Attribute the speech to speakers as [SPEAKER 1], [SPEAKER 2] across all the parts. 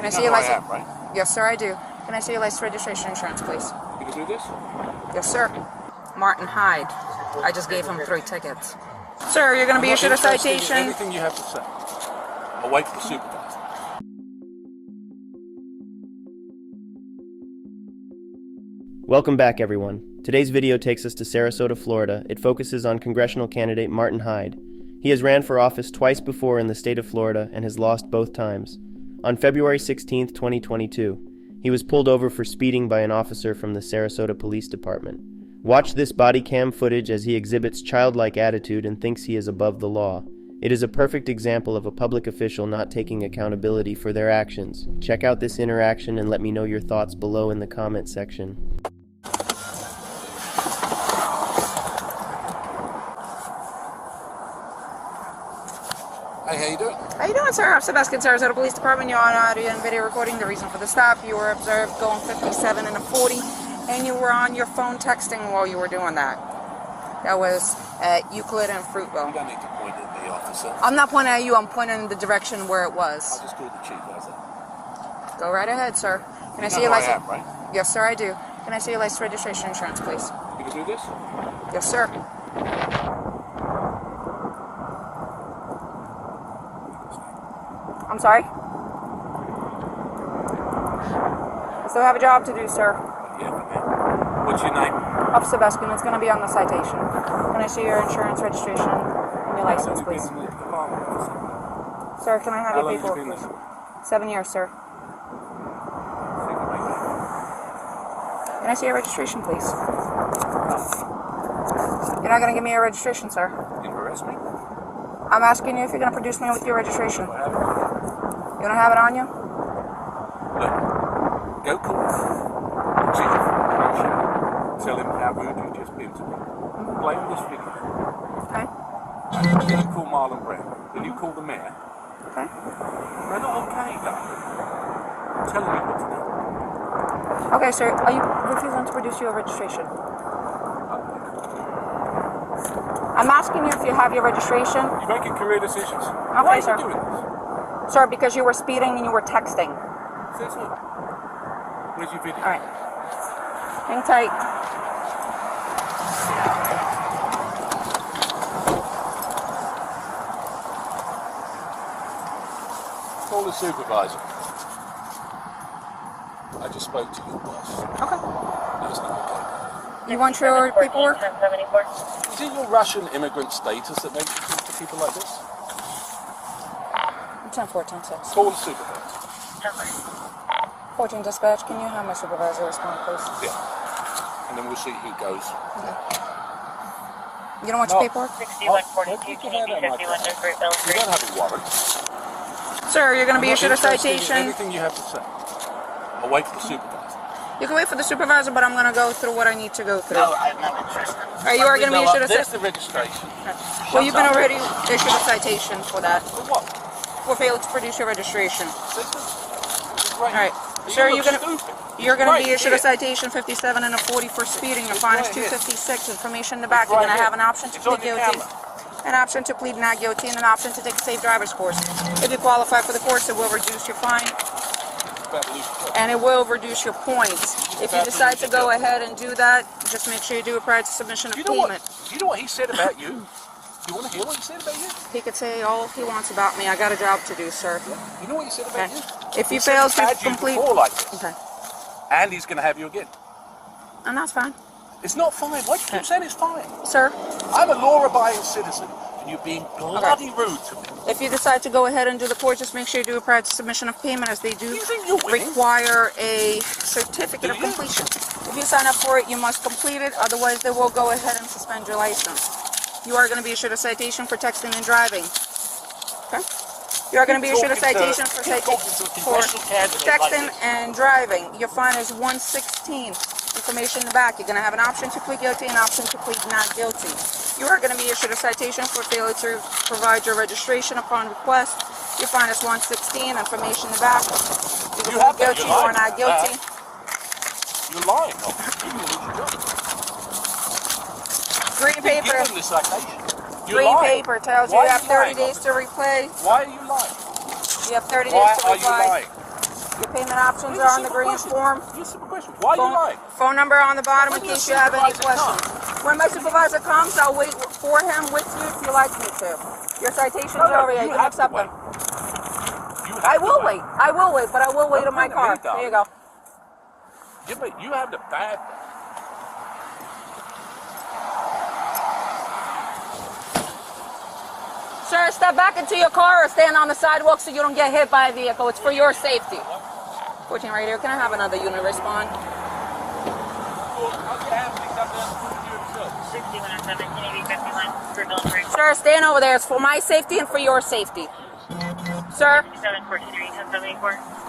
[SPEAKER 1] Can I see your license?
[SPEAKER 2] Right?
[SPEAKER 1] Yes, sir, I do. Can I see your license, registration, insurance, please?
[SPEAKER 2] You can do this?
[SPEAKER 1] Yes, sir. Martin Hyde. I just gave him 3 tickets. Sir, you're going to be issued a citation.
[SPEAKER 2] Anything you have to say. I'll wait for the supervisor.
[SPEAKER 3] Welcome back, everyone. Today's video takes us to Sarasota, Florida. It focuses on congressional candidate Martin Hyde. He has ran for office twice before in the state of Florida and has lost both times. On February 16, 2022, he was pulled over for speeding by an officer from the Sarasota Police Department. Watch this body cam footage as he exhibits childlike attitude and thinks he is above the law. It is a perfect example of a public official not taking accountability for their actions. Check out this interaction and let me know your thoughts below in the comment section.
[SPEAKER 2] Hey, how you doing?
[SPEAKER 1] How you doing, sir? I'm Sebastian, Sarasota Police Department. You're on audio and video recording. The reason for the stop, you were observed going 57 and a 40, and you were on your phone texting while you were doing that. That was at Euclid and Fruitville.
[SPEAKER 2] You don't need to point at me, officer.
[SPEAKER 1] I'm not pointing at you. I'm pointing in the direction where it was.
[SPEAKER 2] I'll just call the chief, how's that?
[SPEAKER 1] Go right ahead, sir. Can I see your license? Right? Yes, sir, I do. Can I see your license, registration, insurance, please?
[SPEAKER 2] You can do this?
[SPEAKER 1] Yes, sir. I'm sorry? I still have a job to do, sir.
[SPEAKER 2] Yeah, man. What's your name?
[SPEAKER 1] Officer Sebastian, it's going to be on the citation. Can I see your insurance, registration, and your license, please? Sir, can I have your paperwork, please? 7 years, sir. Can I see your registration, please? You're not going to give me your registration, sir.
[SPEAKER 2] You arrest me?
[SPEAKER 1] I'm asking you if you're going to produce me with your registration. You don't have it on you?
[SPEAKER 2] Look, go call the chief. Tell him how rude you just been to me. Play this video.
[SPEAKER 1] Okay.
[SPEAKER 2] Then you call Marlon Brown. Then you call the mayor.
[SPEAKER 1] Okay.
[SPEAKER 2] They're not okay, though. I'm telling you what to do.
[SPEAKER 1] Okay, sir. Are you refusing to produce your registration? I'm asking you if you have your registration.
[SPEAKER 2] You're making career decisions.
[SPEAKER 1] Okay,
[SPEAKER 2] Why
[SPEAKER 1] sir.
[SPEAKER 2] are you doing this?
[SPEAKER 1] Sir, because you were speeding and you were texting.
[SPEAKER 2] Says who? Where's your video?
[SPEAKER 1] All right. Hang tight.
[SPEAKER 2] Call the supervisor. I just spoke to your boss.
[SPEAKER 1] Okay.
[SPEAKER 2] That's not okay.
[SPEAKER 1] You want your paperwork?
[SPEAKER 2] Is it your Russian immigrant status that makes you talk to people like this?
[SPEAKER 1] 10-4-10-6.
[SPEAKER 2] Call the supervisor.
[SPEAKER 1] 14 dispatch, can you have my supervisor respond, please?
[SPEAKER 2] Yeah. And then we'll see who goes.
[SPEAKER 1] Okay. You don't want your paperwork?
[SPEAKER 4] 6142, can you be 51 Great Bell
[SPEAKER 2] You don't have a warrant.
[SPEAKER 1] Sir, you're going to be
[SPEAKER 2] I'm
[SPEAKER 1] issued
[SPEAKER 2] not
[SPEAKER 1] a
[SPEAKER 2] interested in
[SPEAKER 1] citation.
[SPEAKER 2] anything you have to say. I'll wait for the supervisor.
[SPEAKER 1] You can wait for the supervisor, but I'm going to go through what I need to go through.
[SPEAKER 4] No, I'm not interested.
[SPEAKER 1] All right, you are going to be issued a
[SPEAKER 2] There's
[SPEAKER 1] citation.
[SPEAKER 2] the registration.
[SPEAKER 1] Well, you've been already issued a citation for that.
[SPEAKER 2] For what?
[SPEAKER 1] For failing to produce your registration.
[SPEAKER 2] All
[SPEAKER 1] right. Sir, you're going to be issued a
[SPEAKER 2] here.
[SPEAKER 1] citation 57 and a 40 for speeding. Your fine is
[SPEAKER 2] Right here.
[SPEAKER 1] $256. Information in the back.
[SPEAKER 2] It's
[SPEAKER 1] You're going
[SPEAKER 2] right
[SPEAKER 1] to have
[SPEAKER 2] here.
[SPEAKER 1] an option to
[SPEAKER 2] It's
[SPEAKER 1] plead
[SPEAKER 2] on your
[SPEAKER 1] guilty,
[SPEAKER 2] camera.
[SPEAKER 1] an option to plead not guilty, and an option to take a safe driver's course. If you qualify for the course, it will reduce your fine, and it will reduce your points. If you decide to go ahead and do that, just make sure you do it prior to submission of payment.
[SPEAKER 2] You know what he said about you? You want to hear what he said about you?
[SPEAKER 1] He could say all he wants about me. I got a job to do, sir.
[SPEAKER 2] You know what he said about
[SPEAKER 1] Okay.
[SPEAKER 2] you?
[SPEAKER 1] If you
[SPEAKER 2] He said
[SPEAKER 1] fail
[SPEAKER 2] he's
[SPEAKER 1] to
[SPEAKER 2] had you
[SPEAKER 1] complete...
[SPEAKER 2] before like this.
[SPEAKER 1] Okay.
[SPEAKER 2] And he's going to have you again.
[SPEAKER 1] And that's fine.
[SPEAKER 2] It's not fine. Why do you keep saying it's fine?
[SPEAKER 1] Sir,
[SPEAKER 2] I'm a law-abiding citizen, and you're being bloody rude to me.
[SPEAKER 1] if you decide to go ahead and do the course, just make sure you do it prior to submission of payment, as they do
[SPEAKER 2] You think you're winning?
[SPEAKER 1] require a certificate of
[SPEAKER 2] Do you?
[SPEAKER 1] completion. If you sign up for it, you must complete it. Otherwise, they will go ahead and suspend your license. You are going to be issued a citation for texting and driving. Okay? You are going to be issued a citation for texting and driving. Your fine is $116. Information in the back. You're going to have an option to plead guilty and an option to plead not guilty. You are going to be issued a citation for failure to provide your registration upon request. Your fine is $116. Information in the back. You can plead guilty or not guilty.
[SPEAKER 2] You're lying.
[SPEAKER 1] Green paper.
[SPEAKER 2] You're
[SPEAKER 1] Green
[SPEAKER 2] lying.
[SPEAKER 1] paper tells you
[SPEAKER 2] Why
[SPEAKER 1] you
[SPEAKER 2] are
[SPEAKER 1] have
[SPEAKER 2] you
[SPEAKER 1] 30
[SPEAKER 2] lying,
[SPEAKER 1] days to replay.
[SPEAKER 2] Why are you lying?
[SPEAKER 1] You have 30 days
[SPEAKER 2] Why
[SPEAKER 1] to
[SPEAKER 2] are you
[SPEAKER 1] reply.
[SPEAKER 2] lying?
[SPEAKER 1] Payment options are on the green form.
[SPEAKER 2] Just a simple question. Why you lying?
[SPEAKER 1] Phone number on the bottom in case you have any questions. When my supervisor comes, I'll wait for him with you if you like me to. Your citation's over here. You can accept them. I will wait. I will wait, but I will wait in my car. There you go.
[SPEAKER 2] Yeah, but you have the bad.
[SPEAKER 1] Sir, step back into your car or stand on the sidewalk so you don't get hit by a vehicle. It's for your safety. 14 right here. Can I have another unit respond?
[SPEAKER 4] 6107,
[SPEAKER 1] Sir, stand over there. It's for my safety and for your safety. Sir?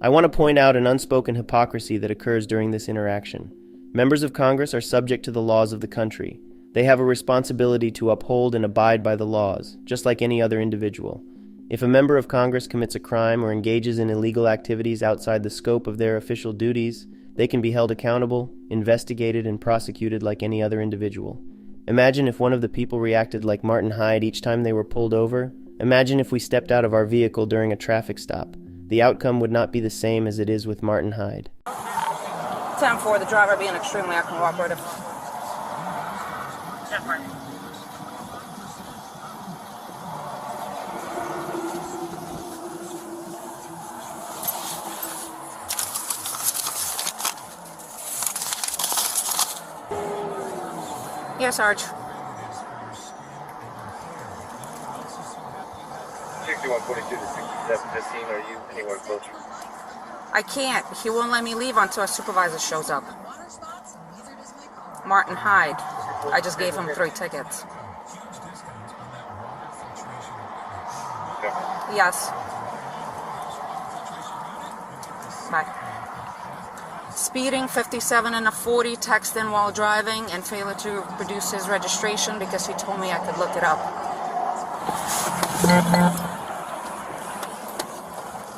[SPEAKER 3] I want to point out an unspoken hypocrisy that occurs during this interaction. Members of Congress are subject to the laws of the country. They have a responsibility to uphold and abide by the laws, just like any other individual. If a member of Congress commits a crime or engages in illegal activities outside the scope of their official duties, they can be held accountable, investigated, and prosecuted like any other individual. Imagine if one of the people reacted like Martin Hyde each time they were pulled over. Imagine if we stepped out of our vehicle during a traffic stop. The outcome would not be the same as it is with Martin Hyde.
[SPEAKER 1] 10-4, the driver being extremely uncooperative.
[SPEAKER 4] 10-4.
[SPEAKER 1] Yes, Sarge.
[SPEAKER 5] 6142 to 6715, are you anywhere closer?
[SPEAKER 1] I can't. He won't let me leave until a supervisor shows up. Martin Hyde. I just gave him 3 tickets.
[SPEAKER 5] Okay.
[SPEAKER 1] Yes. Bye. Speeding, 57 and a 40, texting while driving, and failure to produce his registration because he told me I could look it up.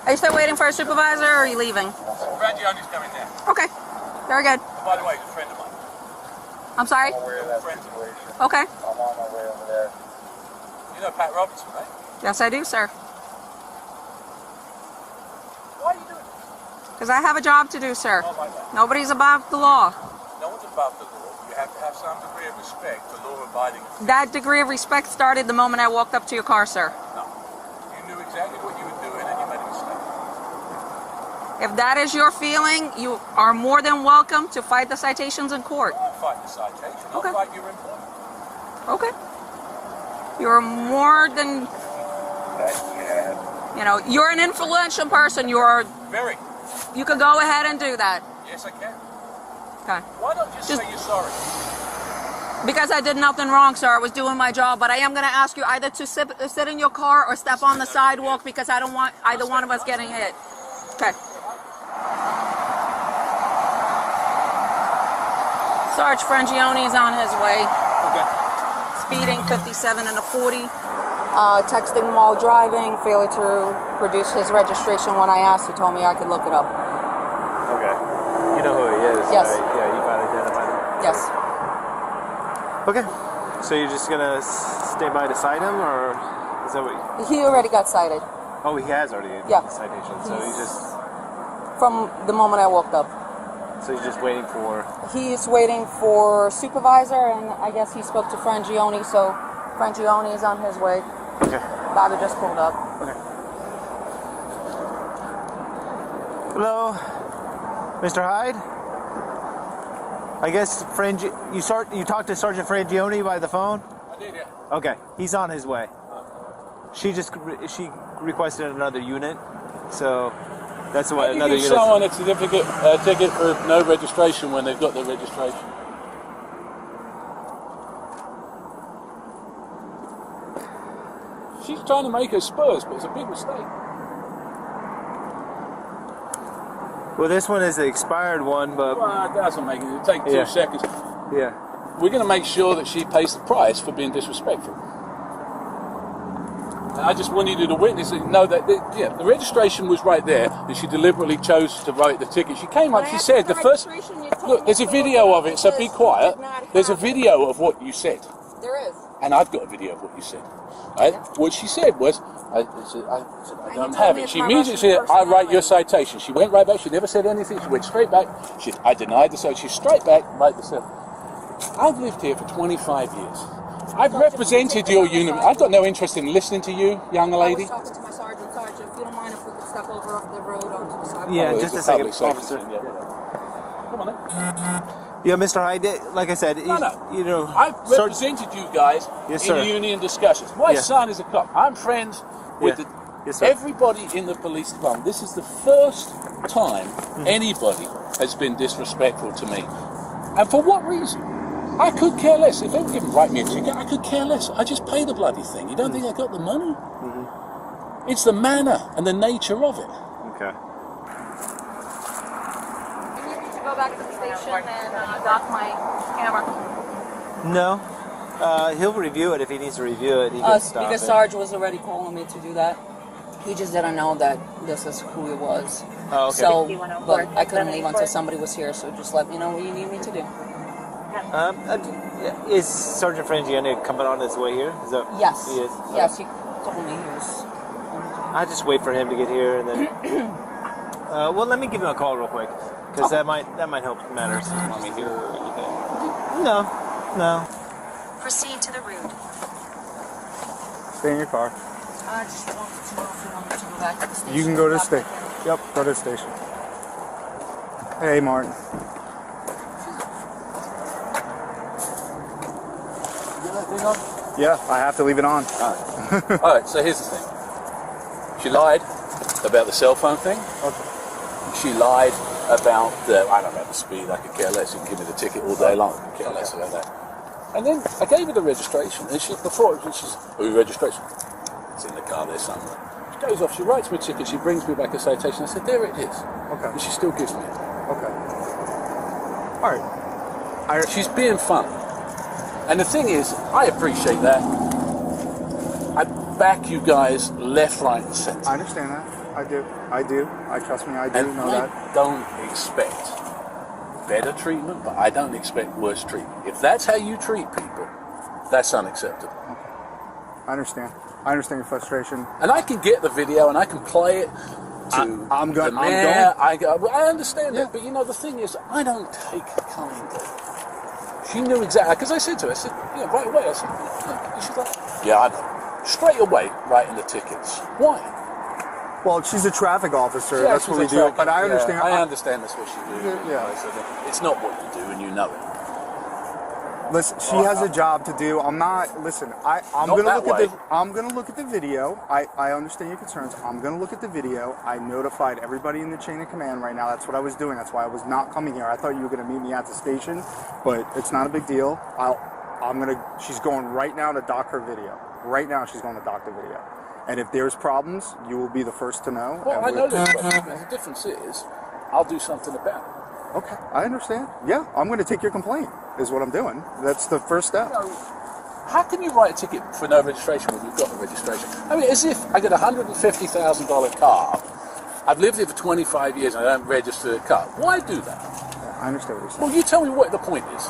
[SPEAKER 1] Are you still waiting for a supervisor, or are you leaving?
[SPEAKER 2] Frangione's coming now.
[SPEAKER 1] Okay. Very good.
[SPEAKER 2] Oh, by the way, he's a friend of mine.
[SPEAKER 1] I'm sorry?
[SPEAKER 5] I'm aware of that
[SPEAKER 2] Friends.
[SPEAKER 5] situation.
[SPEAKER 1] Okay.
[SPEAKER 5] I'm on my way over there.
[SPEAKER 2] You know Pat Robertson, right?
[SPEAKER 1] Yes, I do, sir.
[SPEAKER 2] Why are you doing this?
[SPEAKER 1] Because I have a job to do, sir.
[SPEAKER 2] Oh, my God.
[SPEAKER 1] Nobody's above the law.
[SPEAKER 2] No one's above the law. You have to have some degree of respect for law-abiding.
[SPEAKER 1] That degree of respect started the moment I walked up to your car, sir.
[SPEAKER 2] No. You knew exactly what you were doing and you made a mistake.
[SPEAKER 1] If that is your feeling, you are more than welcome to fight the citations in court.
[SPEAKER 2] I'll fight the citation. I'll
[SPEAKER 1] Okay.
[SPEAKER 2] fight your employment.
[SPEAKER 1] Okay. You're more than, you're an influential person.
[SPEAKER 2] Very.
[SPEAKER 1] You can go ahead and do that.
[SPEAKER 2] Yes, I can.
[SPEAKER 1] Okay.
[SPEAKER 2] Why not just say you're sorry?
[SPEAKER 1] Because I did nothing wrong, sir. I was doing my job, but I am going to ask you either to sit in your car or step on the sidewalk because I don't want either one of us getting hit. Okay. Sarge Frangione is on his way.
[SPEAKER 2] Okay.
[SPEAKER 1] Speeding, 57 and a 40. Texting while driving, failure to produce his registration. When I asked, he told me I could look it up.
[SPEAKER 6] Okay. You know who he is,
[SPEAKER 1] Yes.
[SPEAKER 6] right? Yeah, you got identified him.
[SPEAKER 1] Yes.
[SPEAKER 6] Okay. So you're just gonna stay by beside him, or is that what?
[SPEAKER 1] He already got cited
[SPEAKER 6] Oh, he has already
[SPEAKER 1] Yeah.
[SPEAKER 6] the citation. So you just
[SPEAKER 1] from the moment I walked up.
[SPEAKER 6] so you're just waiting for.
[SPEAKER 1] He's waiting for supervisor, and I guess he spoke to Frangione, so Frangione is on his way.
[SPEAKER 6] Okay.
[SPEAKER 1] Bobby just pulled up.
[SPEAKER 6] Okay. Hello, Mr. Hyde. I guess you talked to Sergeant Frangione by the phone.
[SPEAKER 2] I did, yeah.
[SPEAKER 6] Okay, he's on his way. She requested another unit, so that's what another
[SPEAKER 2] Give
[SPEAKER 6] unit.
[SPEAKER 2] someone a certificate, ticket for no registration when they've got their registration. She's trying to make her spurs, but it's a big mistake.
[SPEAKER 6] Well, this one is the expired one, but
[SPEAKER 2] Well, it doesn't make it. It'll take 2
[SPEAKER 6] Yeah.
[SPEAKER 2] seconds.
[SPEAKER 6] yeah.
[SPEAKER 2] We're going to make sure that she pays the price for being disrespectful. And I just wanted you to witness it, know that the registration was right there, and she deliberately chose to write the ticket. She came up, she said the first. Look, there's a video of it, so be quiet. There's a video of what you said,
[SPEAKER 1] There is.
[SPEAKER 2] and I've got a video of what you said. Right? What she said was, I don't have it. She immediately said, I write your citation. She went right back. She never said anything. She went straight back. I denied the citation. She's straight back, right the cell. I've lived here for 25 years. I've represented your unit. I've got no interest in listening to you, young lady.
[SPEAKER 1] I was talking to my sergeant. Sergeant, if you don't mind if we could step over off the road onto the sidewalk.
[SPEAKER 6] Yeah,
[SPEAKER 2] Oh,
[SPEAKER 6] just a
[SPEAKER 2] it's
[SPEAKER 6] second,
[SPEAKER 2] public safety
[SPEAKER 6] officer.
[SPEAKER 2] thing, yeah. Come on then.
[SPEAKER 6] Yeah, Mr. Hyde, like I said,
[SPEAKER 2] No.
[SPEAKER 6] you know,
[SPEAKER 2] I've represented you guys
[SPEAKER 6] Yes,
[SPEAKER 2] in
[SPEAKER 6] sir.
[SPEAKER 2] union discussions. My
[SPEAKER 6] Yeah.
[SPEAKER 2] son is a cop. I'm friends with
[SPEAKER 6] Yeah. Yes, sir.
[SPEAKER 2] everybody in the police department. This is the first time anybody has been disrespectful to me. And for what reason? I could care less. If they were going to write me a ticket, I could care less. I just pay the bloody thing. You don't think I got the money? It's the manner and the nature of it.
[SPEAKER 6] Okay.
[SPEAKER 1] I need to go back to the station and dock my camera.
[SPEAKER 6] No. He'll review it if he needs to review it. He can stop
[SPEAKER 7] Because
[SPEAKER 6] it.
[SPEAKER 7] Sarge was already calling me to do that. He just didn't know that this is who it was.
[SPEAKER 6] Oh, okay.
[SPEAKER 7] So, but I couldn't leave until somebody was here, so just let me know what you need me to do.
[SPEAKER 6] Is Sergeant Frangiani coming on his way here? Is that,
[SPEAKER 7] Yes.
[SPEAKER 6] He is?
[SPEAKER 7] Yes, he told me he was.
[SPEAKER 6] I'll just wait for him to get here and then. Well, let me give him a call real quick, because that might help matters.
[SPEAKER 2] Want me here or anything?
[SPEAKER 6] No.
[SPEAKER 8] Proceed to the route.
[SPEAKER 9] Stay in your car.
[SPEAKER 7] I just wanted to know if you wanted to go back to the station.
[SPEAKER 9] You can go to the
[SPEAKER 7] Dock
[SPEAKER 9] station.
[SPEAKER 7] back
[SPEAKER 9] Yep, go to the station. Hey, Martin. Yeah, I have to leave it on.
[SPEAKER 2] All right, so here's the thing. She lied about the cell phone thing.
[SPEAKER 9] Okay.
[SPEAKER 2] She lied about I don't know, the speed. I could care less. You can give me the ticket all day long. I could care less about that. And then I gave her the registration, and she's, oh, registration. It's in the car there somewhere. She goes off, she writes me a ticket, she brings me back a citation. I said, there it is.
[SPEAKER 9] Okay.
[SPEAKER 2] And she still gives me it.
[SPEAKER 9] Okay. All right.
[SPEAKER 2] She's being fun. And the thing is, I appreciate that. I back you guys left, right, and centre.
[SPEAKER 9] I understand that. I do. Trust me, I do
[SPEAKER 2] And
[SPEAKER 9] know
[SPEAKER 2] I
[SPEAKER 9] that.
[SPEAKER 2] don't expect better treatment, but I don't expect worse treatment. If that's how you treat people, that's unacceptable.
[SPEAKER 9] I understand. I understand your frustration.
[SPEAKER 2] And I can get the video and I can play it to
[SPEAKER 9] I'm
[SPEAKER 2] the
[SPEAKER 9] going.
[SPEAKER 2] mayor. I understand that, but you know, the thing is, I don't take kindly. She knew exactly, because I said to her, right away, I said, and she's like, yeah, I know. Straight away, writing the tickets. Why?
[SPEAKER 9] Well, she's a traffic officer.
[SPEAKER 2] Yeah,
[SPEAKER 9] that's what we
[SPEAKER 2] she's a
[SPEAKER 9] do.
[SPEAKER 2] traffic-
[SPEAKER 9] But I understand.
[SPEAKER 2] Yeah, I understand that's what she do.
[SPEAKER 9] Yeah.
[SPEAKER 2] I said, it's not what you do, and you know it.
[SPEAKER 9] Listen, she has a job to do. I'm not. Listen, I'm
[SPEAKER 2] Not
[SPEAKER 9] gonna
[SPEAKER 2] that
[SPEAKER 9] look
[SPEAKER 2] way.
[SPEAKER 9] at the. I'm gonna look at the video. I understand your concerns. I'm gonna look at the video. I notified everybody in the chain of command right now. That's what I was doing. That's why I was not coming here. I thought you were gonna meet me at the station, but it's not a big deal. She's going right now to dock her video. Right now, she's going to dock the video. And if there's problems, you will be the first to know.
[SPEAKER 2] Well,
[SPEAKER 9] and
[SPEAKER 2] I know there's problems. The difference is, I'll do something about it.
[SPEAKER 9] Okay, I understand. Yeah, I'm going to take your complaint, is what I'm doing. That's the first step.
[SPEAKER 2] How can you write a ticket for no registration when you've got the registration? I mean, as if I get a $150,000 car, I've lived here for 25 years and I don't register a car. Why do that?
[SPEAKER 9] I understand what you're saying.
[SPEAKER 2] Well, you tell me what the point is.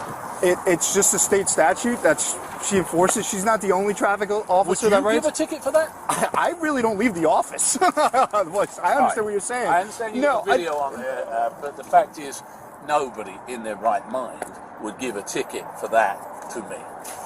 [SPEAKER 9] It's just a state statute that she enforces. She's not the only traffic
[SPEAKER 2] Would
[SPEAKER 9] officer
[SPEAKER 2] you
[SPEAKER 9] that
[SPEAKER 2] give
[SPEAKER 9] writes.
[SPEAKER 2] a ticket for that?
[SPEAKER 9] I really don't leave the office. I understand what you're saying.
[SPEAKER 2] I understand you have a video on there, but the fact is, nobody in their right mind would give a ticket for that to me.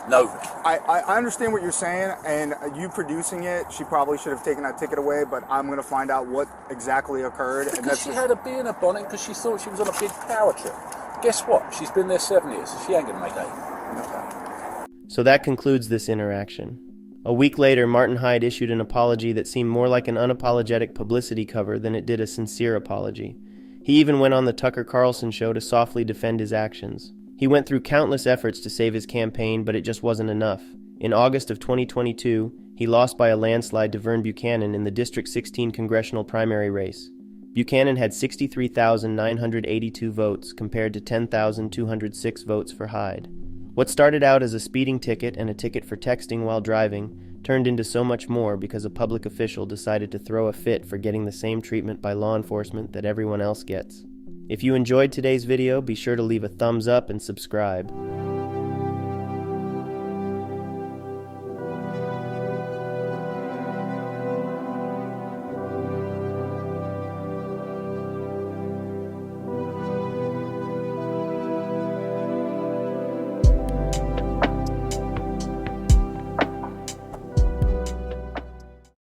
[SPEAKER 2] Nobody.
[SPEAKER 9] I understand what you're saying, and you producing it, she probably should have taken that ticket away, but I'm going to find out what exactly occurred.
[SPEAKER 2] Because she had a bee in her bonnet because she thought she was on a big power trip. Guess what? She's been there 7 years, so she ain't going to make 8.
[SPEAKER 3] So that concludes this interaction. A week later, Martin Hyde issued an apology that seemed more like an unapologetic publicity cover than it did a sincere apology. He even went on the Tucker Carlson show to softly defend his actions. He went through countless efforts to save his campaign, but it just wasn't enough. In August of 2022, he lost by a landslide to Vern Buchanan in the District 16 congressional primary race. Buchanan had 63,982 votes compared to 10,206 votes for Hyde. What started out as a speeding ticket and a ticket for texting while driving turned into so much more because a public official decided to throw a fit for getting the same treatment by law enforcement that everyone else gets. If you enjoyed today's video, be sure to leave a thumbs up and subscribe.